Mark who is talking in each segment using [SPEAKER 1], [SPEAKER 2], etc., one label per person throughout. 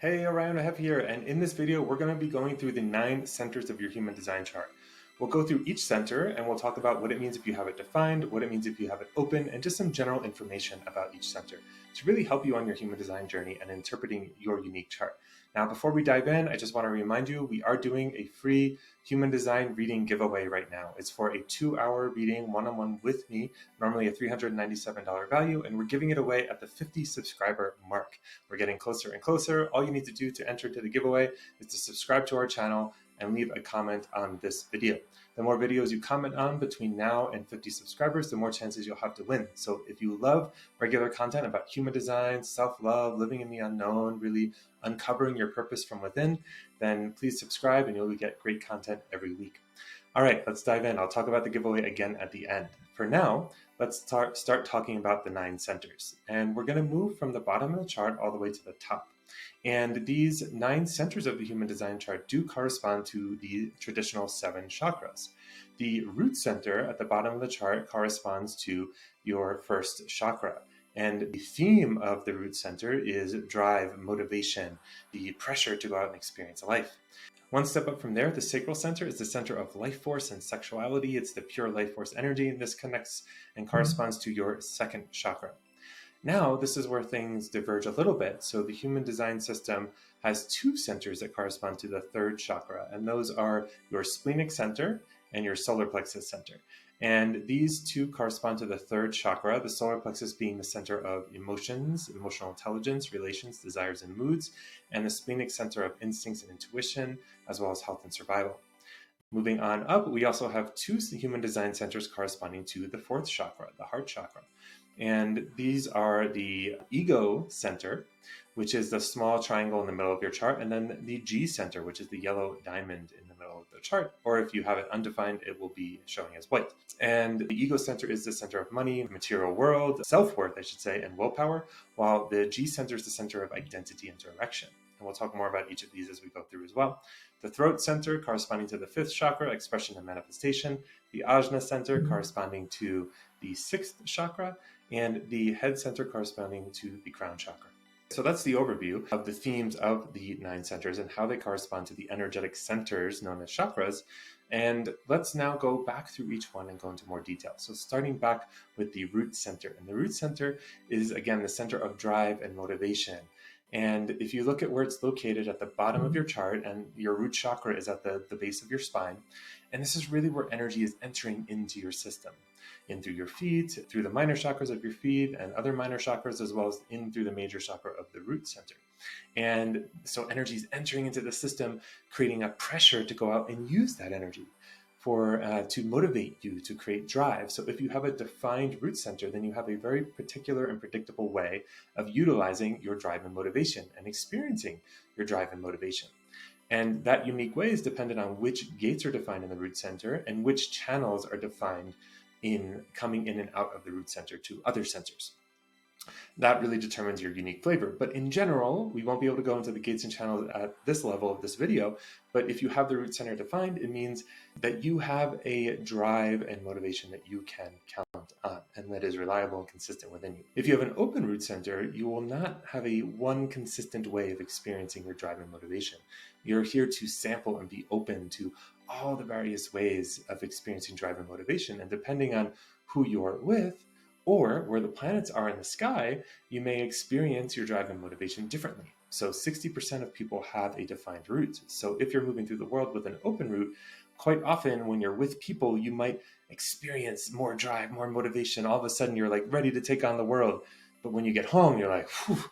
[SPEAKER 1] Hey, Orion, I have here, and in this video, we're going to be going through the 9 centers of your human design chart. We'll go through each center and we'll talk about what it means if you have it defined, what it means if you have it open, and just some general information about each center to really help you on your human design journey and interpreting your unique chart. Now, before we dive in, I just want to remind you, we are doing a free human design reading giveaway right now. It's for a 2-hour reading one-on-one with me, normally a $397 value, and we're giving it away at the 50 subscriber mark. We're getting closer and closer. All you need to do to enter into the giveaway is to subscribe to our channel and leave a comment on this video. The more videos you comment on between now and 50 subscribers, the more chances you'll have to win. So if you love regular content about human design, self-love, living in the unknown, really uncovering your purpose from within, then please subscribe and you'll get great content every week. All right, let's dive in. I'll talk about the giveaway again at the end. For now, let's start talking about the 9 centers. And we're going to move from the bottom of the chart all the way to the top. And these 9 centers of the human design chart do correspond to the traditional 7 chakras. The root center at the bottom of the chart corresponds to your first chakra. And the theme of the root center is drive, motivation, the pressure to go out and experience life. One step up from there, the sacral center is the center of life force and sexuality. It's the pure life force energy, and this connects and corresponds to your second chakra. Now, this is where things diverge a little bit. So the human design system has 2 centers that correspond to the third chakra, and those are your splenic center and your solar plexus center. And these 2 correspond to the third chakra, the solar plexus being the center of emotions, emotional intelligence, relations, desires, and moods, and the splenic center of instincts and intuition, as well as health and survival. Moving on up, we also have 2 human design centers corresponding to the 4th chakra, the heart chakra. And these are the ego center, which is the small triangle in the middle of your chart, and then the G center, which is the yellow diamond in the middle of the chart. Or if you have it undefined, it will be showing as white. And the ego center is the center of money, material world, self-worth, I should say, and willpower, while the G center is the center of identity and direction. And we'll talk more about each of these as we go through as well. The throat center corresponding to the 5th chakra, expression and manifestation. The Ajna Center corresponding to the 6th chakra, and the head center corresponding to the crown chakra. So that's the overview of the themes of the 9 centers and how they correspond to the energetic centers known as chakras. And let's now go back through each one and go into more detail. So starting back with the root center. And the root center is, again, the center of drive and motivation. And if you look at where it's located at the bottom of your chart, and your root chakra is at the base of your spine, and this is really where energy is entering into your system, in through your feet, through the minor chakras of your feet and other minor chakras, as well as in through the major chakra of the root center. And so energy is entering into the system, creating a pressure to go out and use that energy to motivate you to create drive. So if you have a defined root center, then you have a very particular and predictable way of utilizing your drive and motivation and experiencing your drive and motivation. And that unique way is dependent on which gates are defined in the root center and which channels are defined in coming in and out of the root center to other centers. That really determines your unique flavor. But in general, we won't be able to go into the gates and channels at this level of this video. But if you have the root center defined, it means that you have a drive and motivation that you can count on and that is reliable and consistent within you. If you have an open root center, you will not have a one consistent way of experiencing your drive and motivation. You're here to sample and be open to all the various ways of experiencing drive and motivation. And depending on who you're with, or where the planets are in the sky, you may experience your drive and motivation differently. So 60% of people have a defined root. So if you're moving through the world with an open root, quite often when you're with people, you might experience more drive, more motivation. All of a sudden you're like ready to take on the world. But when you get home, you're like, whew,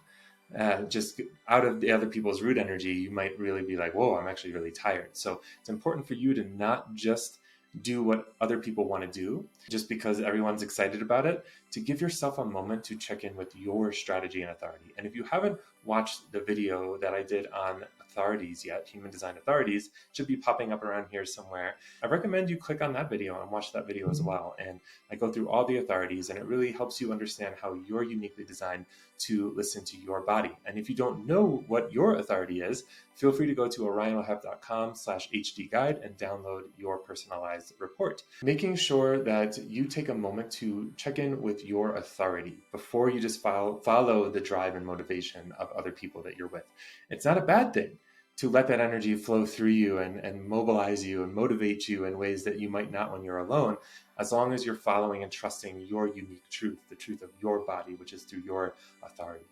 [SPEAKER 1] just out of the other people's root energy, you might really be like, whoa, I'm actually really tired. So it's important for you to not just do what other people want to do just because everyone's excited about it, to give yourself a moment to check in with your strategy and authority. And if you haven't watched the video that I did on authorities yet, human design authorities, should be popping up around here somewhere. I recommend you click on that video and watch that video as well. And I go through all the authorities, and it really helps you understand how you're uniquely designed to listen to your body. And if you don't know what your authority is, feel free to go to orionweb.com/HD guide and download your personalized report. Making sure that you take a moment to check in with your authority before you just follow the drive and motivation of other people that you're with. It's not a bad thing to let that energy flow through you and mobilize you and motivate you in ways that you might not when you're alone, as long as you're following and trusting your unique truth, the truth of your body, which is through your authority.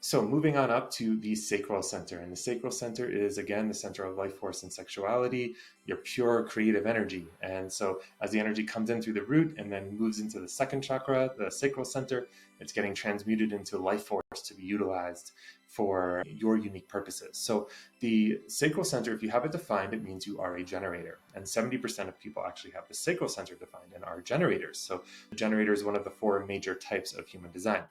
[SPEAKER 1] So moving on up to the Sacral Center. And the Sacral Center is, again, the center of life force and sexuality, your pure creative energy. And so as the energy comes in through the root and then moves into the second chakra, the Sacral Center, it's getting transmuted into life force to be utilized for your unique purposes. So the Sacral Center, if you have it defined, it means you are a generator. And 70% of people actually have the Sacral Center defined and are generators. So the generator is one of the 4 major types of human design.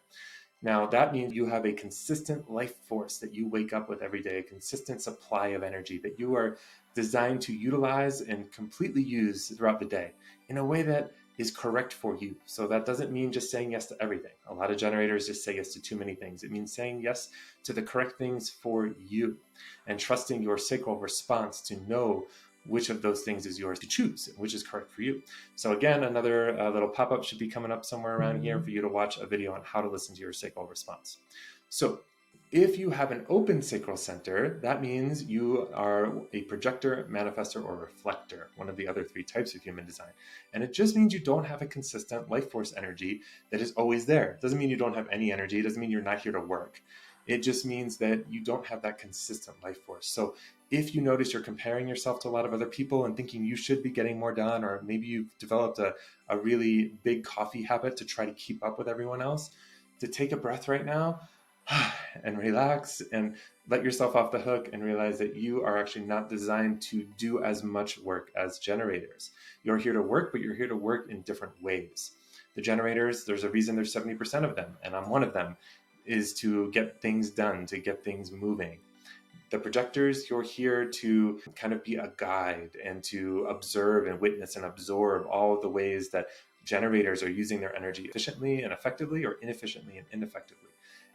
[SPEAKER 1] Now, that means you have a consistent life force that you wake up with every day, a consistent supply of energy that you are designed to utilize and completely use throughout the day in a way that is correct for you. So that doesn't mean just saying yes to everything. A lot of generators just say yes to too many things. It means saying yes to the correct things for you and trusting your sacral response to know which of those things is yours to choose, which is correct for you. So again, another little pop-up should be coming up somewhere around here for you to watch a video on how to listen to your sacral response. So if you have an open sacral center, that means you are a projector, manifestor, or reflector, one of the other 3 types of human design. And it just means you don't have a consistent life force energy that is always there. It doesn't mean you don't have any energy. It doesn't mean you're not here to work. It just means that you don't have that consistent life force. So if you notice you're comparing yourself to a lot of other people and thinking you should be getting more done, or maybe you've developed a really big coffee habit to try to keep up with everyone else, to take a breath right now and relax and let yourself off the hook and realize that you are actually not designed to do as much work as generators. You're here to work, but you're here to work in different ways. The generators, there's a reason there's 70% of them, and I'm one of them, is to get things done, to get things moving. The projectors, you're here to kind of be a guide and to observe and witness and absorb all of the ways that generators are using their energy efficiently and effectively, or inefficiently and ineffectively,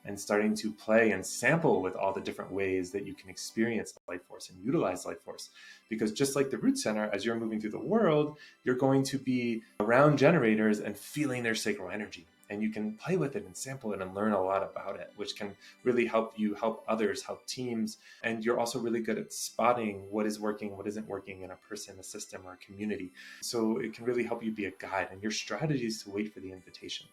[SPEAKER 1] and starting to play and sample with all the different ways that you can experience life force and utilize life force. Because just like the root center, as you're moving through the world, you're going to be around generators and feeling their sacral energy. And you can play with it and sample it and learn a lot about it, which can really help you, help others, help teams. And you're also really good at spotting what is working, what isn't working in a person, a system, or a community. So it can really help you be a guide. And your strategy is to wait for the invitation.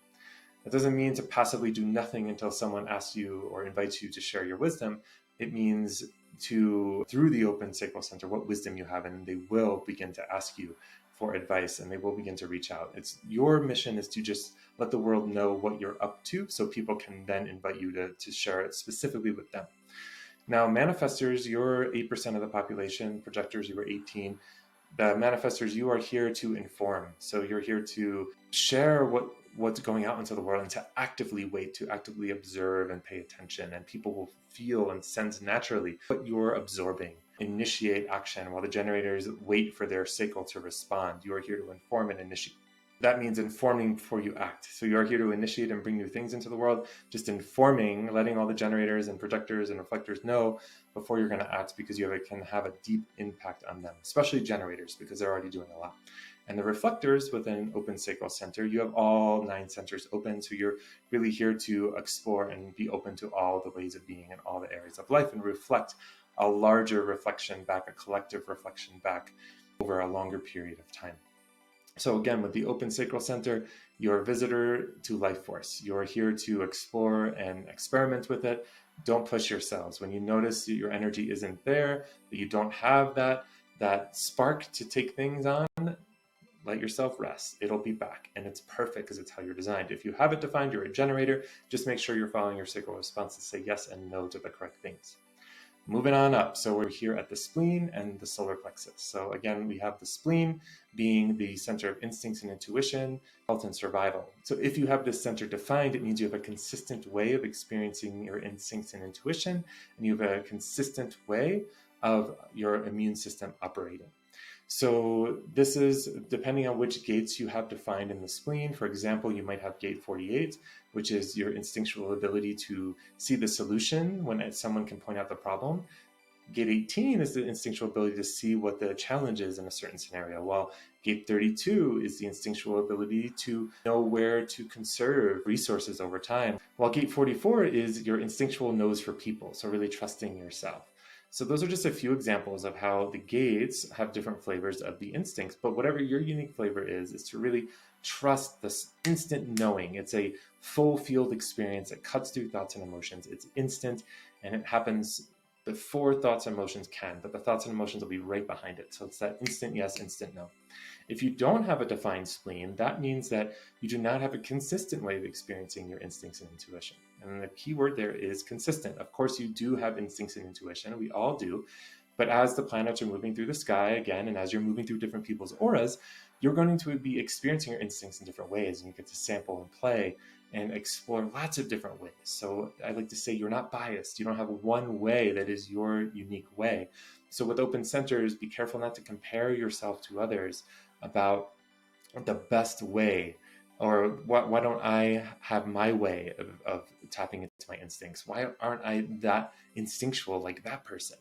[SPEAKER 1] That doesn't mean to passively do nothing until someone asks you or invites you to share your wisdom. It means to, through the open sacral center, what wisdom you have, and they will begin to ask you for advice and they will begin to reach out. It's your mission is to just let the world know what you're up to so people can then invite you to share it specifically with them. Now, manifestors, you're 8% of the population. Projectors, you were 18. The manifestors, you are here to inform. So you're here to share what's going out into the world and to actively wait, to actively observe and pay attention. And people will feel and sense naturally what you're absorbing. Initiate action while the generators wait for their sacral to respond. You are here to inform and initiate. That means informing before you act. So you are here to initiate and bring new things into the world, just informing, letting all the generators and projectors and reflectors know before you're going to act, because you can have a deep impact on them, especially generators, because they're already doing a lot. And the reflectors within Open Sacral Center, you have all 9 centers open. So you're really here to explore and be open to all the ways of being in all the areas of life and reflect a larger reflection back, a collective reflection back over a longer period of time. So again, with the Open Sacral Center, you're a visitor to life force. You're here to explore and experiment with it. Don't push yourselves. When you notice that your energy isn't there, that you don't have that spark to take things on, let yourself rest. It'll be back, and it's perfect because it's how you're designed. If you have it defined, you're a generator. Just make sure you're following your sacral response to say yes and no to the correct things. Moving on up, so we're here at the spleen and the solar plexus. So again, we have the spleen being the center of instincts and intuition, health and survival. So if you have this center defined, it means you have a consistent way of experiencing your instincts and intuition, and you have a consistent way of your immune system operating. So this is depending on which gates you have defined in the spleen. For example, you might have gate 48, which is your instinctual ability to see the solution when someone can point out the problem. Gate 18 is the instinctual ability to see what the challenge is in a certain scenario, while gate 32 is the instinctual ability to know where to conserve resources over time, while gate 44 is your instinctual nose for people, so really trusting yourself. So those are just a few examples of how the gates have different flavors of the instincts, but whatever your unique flavor is to really trust this instant knowing. It's a full field experience that cuts through thoughts and emotions. It's instant, and it happens before thoughts and emotions can, but the thoughts and emotions will be right behind it. So it's that instant yes, instant no. If you don't have a defined spleen, that means that you do not have a consistent way of experiencing your instincts and intuition. And the key word there is consistent. Of course, you do have instincts and intuition. We all do. But as the planets are moving through the sky again, and as you're moving through different people's auras, you're going to be experiencing your instincts in different ways. And you get to sample and play and explore lots of different ways. So I like to say you're not biased. You don't have one way that is your unique way. So with open centers, be careful not to compare yourself to others about the best way, or why don't I have my way of tapping into my instincts? Why aren't I that instinctual like that person?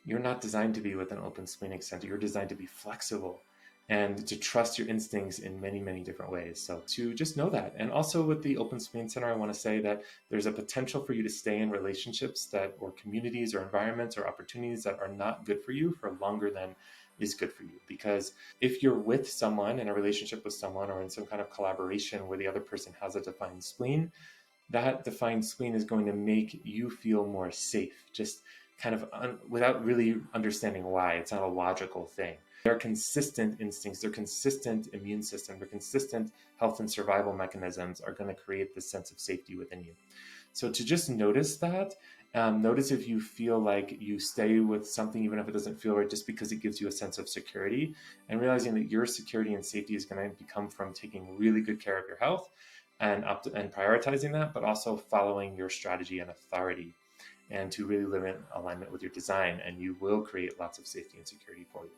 [SPEAKER 1] You're not designed to be with an open splenic center. You're designed to be flexible and to trust your instincts in many, many different ways. So to just know that. And also with the open spleen center, I want to say that there's a potential for you to stay in relationships that, or communities or environments or opportunities that are not good for you for longer than is good for you. Because if you're with someone, in a relationship with someone, or in some kind of collaboration where the other person has a defined spleen, that defined spleen is going to make you feel more safe, just kind of without really understanding why. It's not a logical thing. They're consistent instincts, their consistent immune system, their consistent health and survival mechanisms are going to create this sense of safety within you. So to just notice that, notice if you feel like you stay with something, even if it doesn't feel right, just because it gives you a sense of security, and realizing that your security and safety is going to come from taking really good care of your health and prioritizing that, but also following your strategy and authority, and to really live in alignment with your design, and you will create lots of safety and security for you.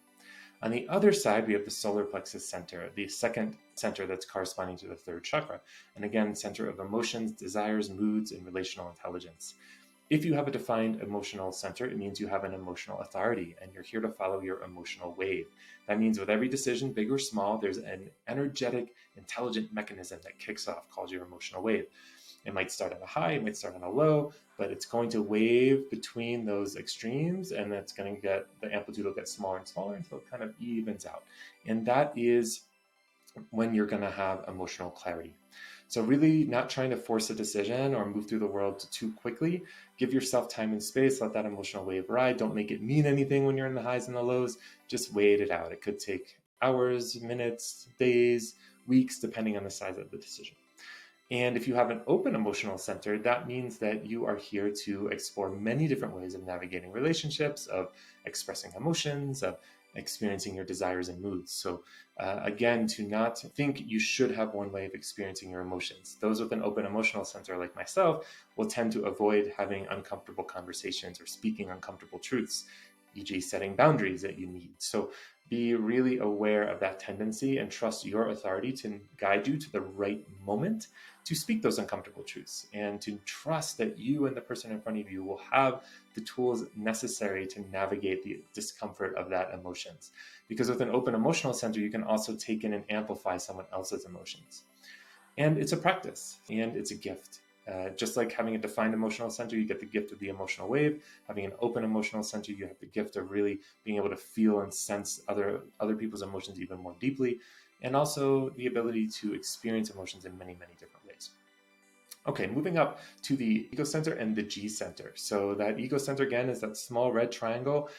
[SPEAKER 1] On the other side, we have the solar plexus center, the second center that's corresponding to the third chakra. And again, center of emotions, desires, moods, and relational intelligence. If you have a defined emotional center, it means you have an emotional authority and you're here to follow your emotional wave. That means with every decision, big or small, there's an energetic, intelligent mechanism that kicks off called your emotional wave. It might start at a high, it might start on a low, but it's going to wave between those extremes, and that's going to get, the amplitude will get smaller and smaller until it kind of evens out. And that is when you're going to have emotional clarity. So really not trying to force a decision or move through the world too quickly. Give yourself time and space, let that emotional wave ride. Don't make it mean anything when you're in the highs and the lows. Just wait it out. It could take hours, minutes, days, weeks, depending on the size of the decision. And if you have an open emotional center, that means that you are here to explore many different ways of navigating relationships, of expressing emotions, of experiencing your desires and moods. So again, to not think you should have one way of experiencing your emotions. Those with an open emotional center like myself will tend to avoid having uncomfortable conversations or speaking uncomfortable truths, e.g. setting boundaries that you need. So be really aware of that tendency and trust your authority to guide you to the right moment to speak those uncomfortable truths, and to trust that you and the person in front of you will have the tools necessary to navigate the discomfort of that emotions. Because with an open emotional center, you can also take in and amplify someone else's emotions. And it's a practice and it's a gift. Just like having a defined emotional center, you get the gift of the emotional wave. Having an open emotional center, you have the gift of really being able to feel and sense other people's emotions even more deeply, and also the ability to experience emotions in many, many different ways. Okay, moving up to the ego center and the G center. So that ego center, again, is that small red triangle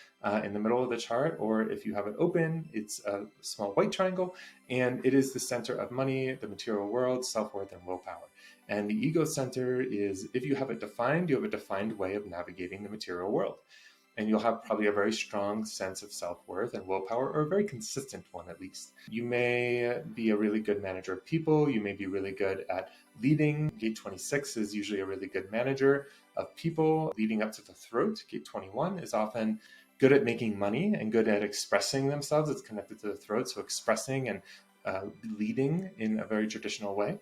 [SPEAKER 1] in the middle of the chart, or if you have it open, it's a small white triangle, and it is the center of money, the material world, self-worth, and willpower. And the ego center is, if you have it defined, you have a defined way of navigating the material world. and you'll have probably a very strong sense of self-worth and willpower, or a very consistent one at least. You may be a really good manager of people. You may be really good at leading. Gate 26 is usually a really good manager of people leading up to the throat. Gate 21 is often good at making money and good at expressing themselves. It's connected to the throat, so expressing and leading in a very traditional way.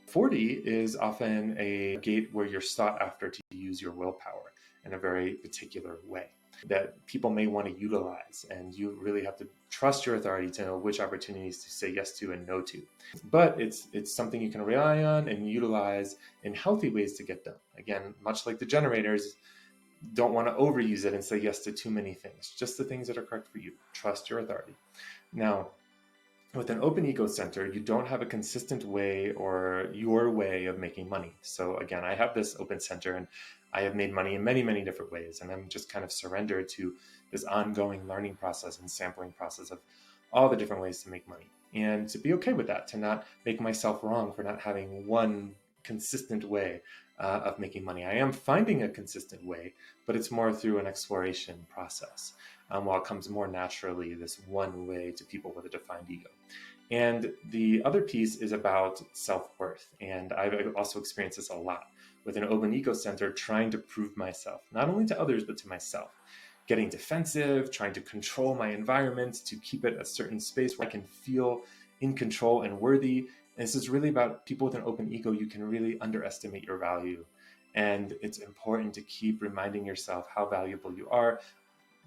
[SPEAKER 1] 40 is often a gate where you're sought after to use your willpower in a very particular way that people may want to utilize, and you really have to trust your authority to know which opportunities to say yes to and no to. But it's something you can rely on and utilize in healthy ways to get done. Again, much like the generators, don't want to overuse it and say yes to too many things. Just the things that are correct for you. Trust your authority. Now, with an open ego center, you don't have a consistent way or your way of making money. So again, I have this open center and I have made money in many, many different ways. And I'm just kind of surrendered to this ongoing learning process and sampling process of all the different ways to make money. And to be okay with that, to not make myself wrong for not having one consistent way of making money. I am finding a consistent way, but it's more through an exploration process. While it comes more naturally, this one way to people with a defined ego. And the other piece is about self-worth. And I've also experienced this a lot with an open ego center, trying to prove myself, not only to others, but to myself. Getting defensive, trying to control my environment to keep it a certain space where I can feel in control and worthy. And this is really about people with an open ego. You can really underestimate your value. And it's important to keep reminding yourself how valuable you are,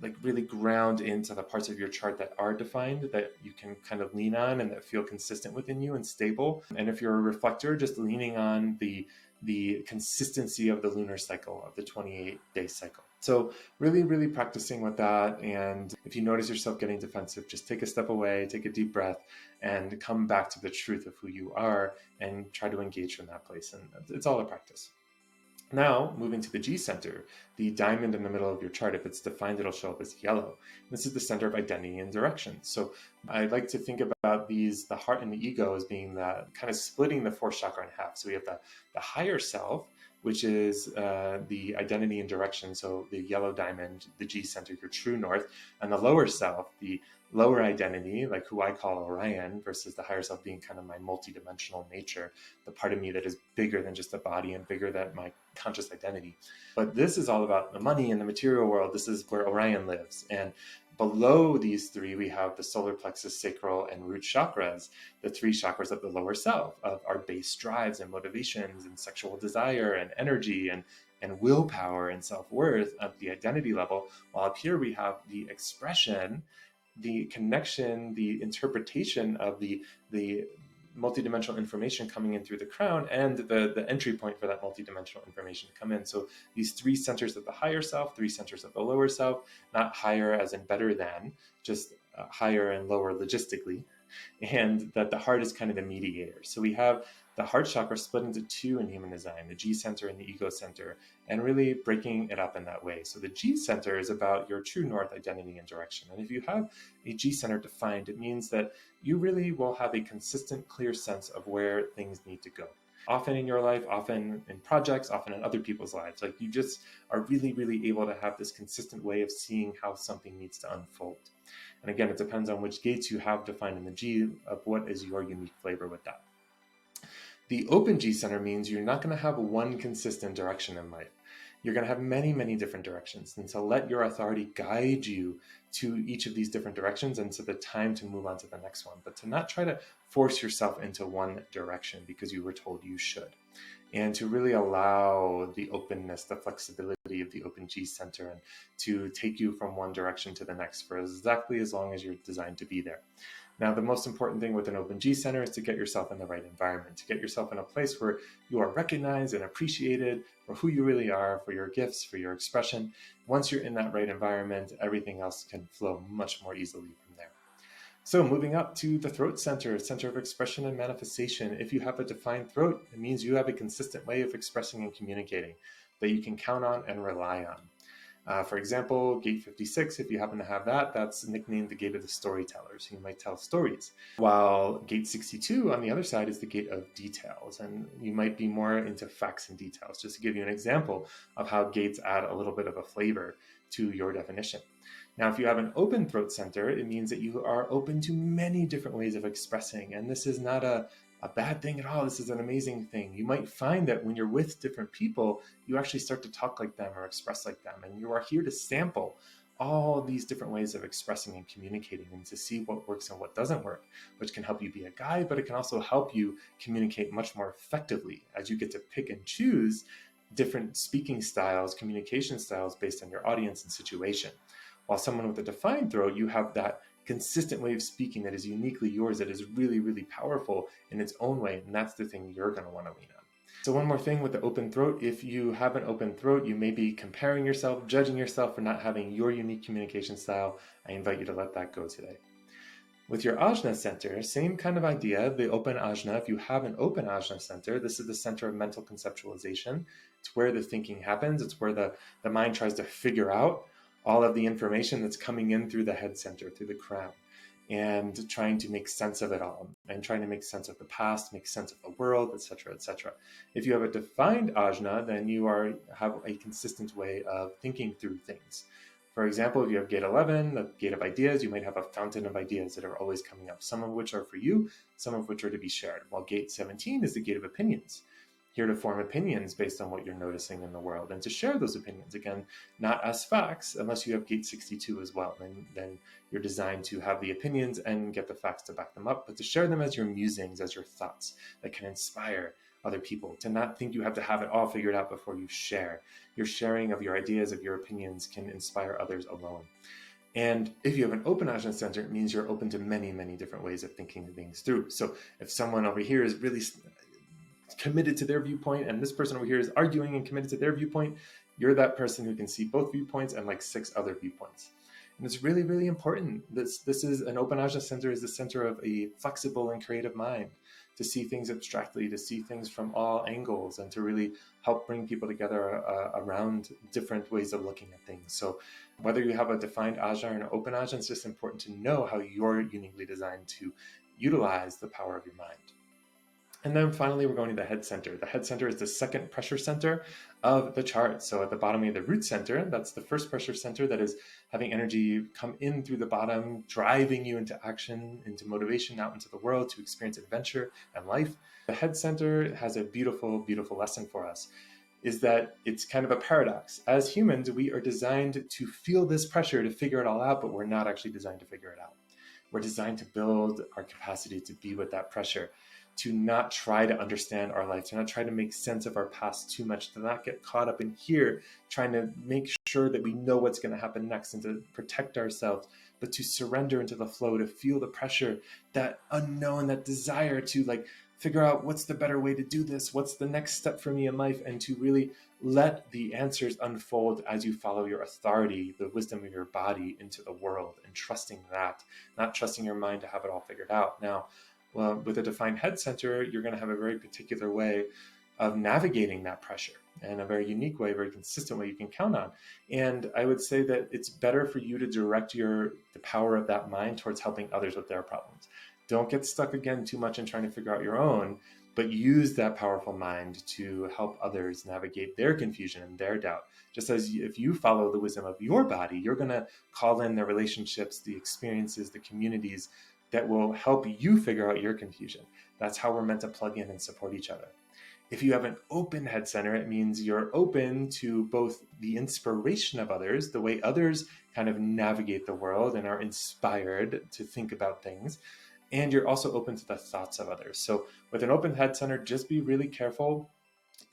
[SPEAKER 1] like really ground into the parts of your chart that are defined, that you can kind of lean on and that feel consistent within you and stable. And if you're a reflector, just leaning on the consistency of the lunar cycle, of the 28-day cycle. So really, really practicing with that. And if you notice yourself getting defensive, just take a step away, take a deep breath, and come back to the truth of who you are and try to engage from that place. And it's all a practice. Now, moving to the G center, the diamond in the middle of your chart, if it's defined, it'll show up as yellow. This is the center of identity and direction. So I like to think about these, the heart and the ego, as being the kind of splitting the fourth chakra in half. So we have the higher self, which is the identity and direction. So the yellow diamond, the G center, your true north, and the lower self, the lower identity, like who I call Orion, versus the higher self being kind of my multidimensional nature, the part of me that is bigger than just a body and bigger than my conscious identity. But this is all about the money and the material world. This is where Orion lives. And below these three, we have the solar plexus, sacral, and root chakras, the three chakras of the lower self, of our base drives and motivations and sexual desire and energy and willpower and self-worth at the identity level. While up here we have the expression, the connection, the interpretation of the multidimensional information coming in through the crown, and the entry point for that multidimensional information to come in. So these three centers of the higher self, three centers of the lower self, not higher as in better than, just higher and lower logistically, and that the heart is kind of the mediator. So we have the heart chakra split into two in human design, the G center and the ego center, and really breaking it up in that way. So the G center is about your true north, identity, and direction. And if you have a G center defined, it means that you really will have a consistent, clear sense of where things need to go. Often in your life, often in projects, often in other people's lives. Like you just are really, really able to have this consistent way of seeing how something needs to unfold. And again, it depends on which gates you have defined in the G of what is your unique flavor with that. The open G center means you're not going to have one consistent direction in life. You're going to have many, many different directions. And so let your authority guide you to each of these different directions and to the time to move on to the next one, but to not try to force yourself into one direction because you were told you should. And to really allow the openness, the flexibility of the open G center, and to take you from one direction to the next for exactly as long as you're designed to be there. Now, the most important thing with an open G center is to get yourself in the right environment, to get yourself in a place where you are recognized and appreciated for who you really are, for your gifts, for your expression. Once you're in that right environment, everything else can flow much more easily from there. So moving up to the throat center, center of expression and manifestation. If you have a defined throat, it means you have a consistent way of expressing and communicating that you can count on and rely on. For example, gate 56, if you happen to have that, that's nicknamed the gate of the storyteller. So you might tell stories. While gate 62 on the other side is the gate of details. And you might be more into facts and details. Just to give you an example of how gates add a little bit of a flavor to your definition. Now, if you have an open throat center, it means that you are open to many different ways of expressing. And this is not a bad thing at all. This is an amazing thing. You might find that when you're with different people, you actually start to talk like them or express like them. And you are here to sample all these different ways of expressing and communicating and to see what works and what doesn't work, which can help you be a guide, but it can also help you communicate much more effectively as you get to pick and choose different speaking styles, communication styles based on your audience and situation. While someone with a defined throat, you have that consistent way of speaking that is uniquely yours, that is really, really powerful in its own way. And that's the thing you're going to want to lean on. So one more thing with the open throat, if you have an open throat, you may be comparing yourself, judging yourself for not having your unique communication style. I invite you to let that go today. With your Ajna Center, same kind of idea, the open Ajna. If you have an open Ajna Center, this is the center of mental conceptualization. It's where the thinking happens. It's where the mind tries to figure out all of the information that's coming in through the head center, through the crown, and trying to make sense of it all, and trying to make sense of the past, make sense of the world, etc., etc. If you have a defined ajna, then you have a consistent way of thinking through things. For example, if you have gate 11, the gate of ideas, you might have a fountain of ideas that are always coming up, some of which are for you, some of which are to be shared, while gate 17 is the gate of opinions. Here to form opinions based on what you're noticing in the world and to share those opinions, again, not as facts, unless you have gate 62 as well. Then you're designed to have the opinions and get the facts to back them up, but to share them as your musings, as your thoughts that can inspire other people, to not think you have to have it all figured out before you share. Your sharing of your ideas, of your opinions can inspire others alone. And if you have an open Ajna Center, it means you're open to many, many different ways of thinking things through. So if someone over here is really committed to their viewpoint and this person over here is arguing and committed to their viewpoint, you're that person who can see both viewpoints and like 6 other viewpoints. And it's really, really important. This is an open Ajna Center is the center of a flexible and creative mind, to see things abstractly, to see things from all angles, and to really help bring people together around different ways of looking at things. So whether you have a defined Ajna or an open Ajna, it's just important to know how you're uniquely designed to utilize the power of your mind. And then finally, we're going to the head center. The head center is the second pressure center of the chart. So at the bottom of the root center, that's the first pressure center that is having energy come in through the bottom, driving you into action, into motivation, out into the world to experience adventure and life. The head center has a beautiful, beautiful lesson for us, is that it's kind of a paradox. As humans, we are designed to feel this pressure to figure it all out, but we're not actually designed to figure it out. We're designed to build our capacity to be with that pressure, to not try to understand our life, to not try to make sense of our past too much, to not get caught up in here, trying to make sure that we know what's going to happen next and to protect ourselves, but to surrender into the flow, to feel the pressure, that unknown, that desire to like figure out what's the better way to do this, what's the next step for me in life, and to really let the answers unfold as you follow your authority, the wisdom of your body into the world, and trusting that, not trusting your mind to have it all figured out. Now, well, with a defined head center, you're going to have a very particular way of navigating that pressure, and a very unique way, very consistent way you can count on. And I would say that it's better for you to direct the power of that mind towards helping others with their problems. Don't get stuck again too much in trying to figure out your own, but use that powerful mind to help others navigate their confusion and their doubt. Just as if you follow the wisdom of your body, you're going to call in the relationships, the experiences, the communities that will help you figure out your confusion. That's how we're meant to plug in and support each other. If you have an open head center, it means you're open to both the inspiration of others, the way others kind of navigate the world and are inspired to think about things, and you're also open to the thoughts of others. So with an open head center, just be really careful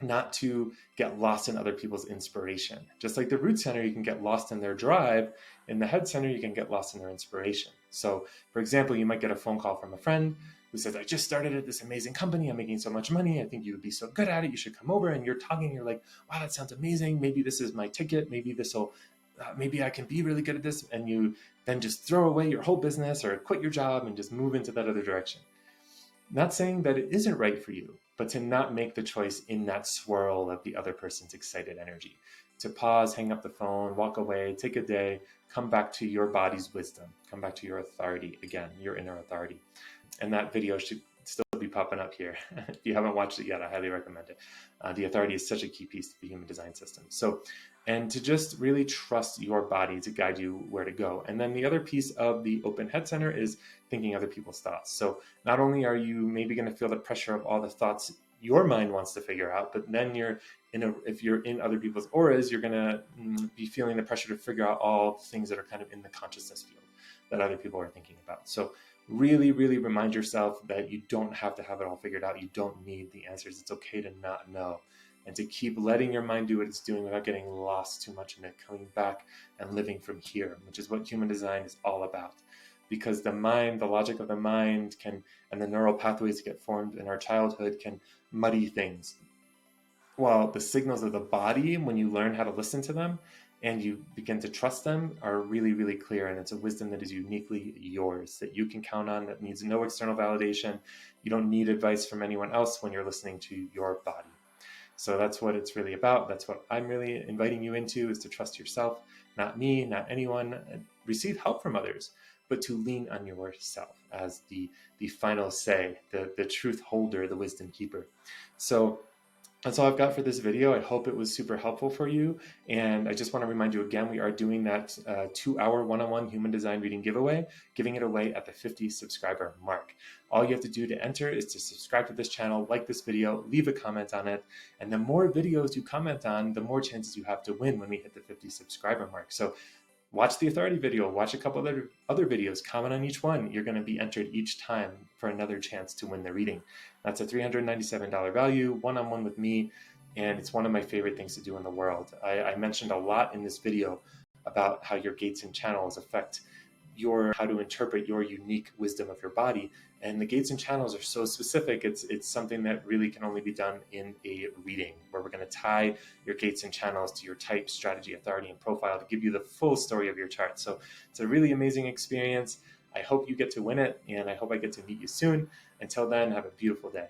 [SPEAKER 1] not to get lost in other people's inspiration. Just like the root center, you can get lost in their drive. In the head center, you can get lost in their inspiration. So for example, you might get a phone call from a friend who says, I just started at this amazing company. I'm making so much money. I think you would be so good at it. You should come over. And you're talking, you're like, wow, that sounds amazing. Maybe this is my ticket. Maybe maybe I can be really good at this. And you then just throw away your whole business or quit your job and just move into that other direction. Not saying that it isn't right for you, but to not make the choice in that swirl of the other person's excited energy. to pause, hang up the phone, walk away, take a day, come back to your body's wisdom, come back to your authority again, your inner authority. And that video should still be popping up here. If you haven't watched it yet, I highly recommend it. The authority is such a key piece to the human design system. So, and to just really trust your body to guide you where to go. And then the other piece of the open head center is thinking other people's thoughts. So not only are you maybe going to feel the pressure of all the thoughts your mind wants to figure out, but then if you're in other people's auras, you're going to be feeling the pressure to figure out all things that are kind of in the consciousness field that other people are thinking about. So really, really remind yourself that you don't have to have it all figured out. You don't need the answers. It's okay to not know, and to keep letting your mind do what it's doing without getting lost too much in it, coming back and living from here, which is what human design is all about. Because the mind, the logic of the mind and the neural pathways that get formed in our childhood can muddy things. While the signals of the body, when you learn how to listen to them and you begin to trust them, are really, really clear. And it's a wisdom that is uniquely yours, that you can count on, that needs no external validation. You don't need advice from anyone else when you're listening to your body. So that's what it's really about. That's what I'm really inviting you into, is to trust yourself, not me, not anyone. Receive help from others, but to lean on yourself as the final say, the truth holder, the wisdom keeper. So that's all I've got for this video. I hope it was super helpful for you. And I just want to remind you again, we are doing that 2-hour one-on-one human design reading giveaway, giving it away at the 50 subscriber mark. All you have to do to enter is to subscribe to this channel, like this video, leave a comment on it. And the more videos you comment on, the more chances you have to win when we hit the 50 subscriber mark. So watch the authority video, watch a couple of other videos, comment on each one. You're going to be entered each time for another chance to win the reading. That's a $397 value, one-on-one with me, and it's one of my favorite things to do in the world. I mentioned a lot in this video about how your gates and channels affect how to interpret your unique wisdom of your body. And the gates and channels are so specific. It's something that really can only be done in a reading, where we're going to tie your gates and channels to your type, strategy, authority, and profile to give you the full story of your chart. So it's a really amazing experience. I hope you get to win it, and I hope I get to meet you soon. Until then, have a beautiful day.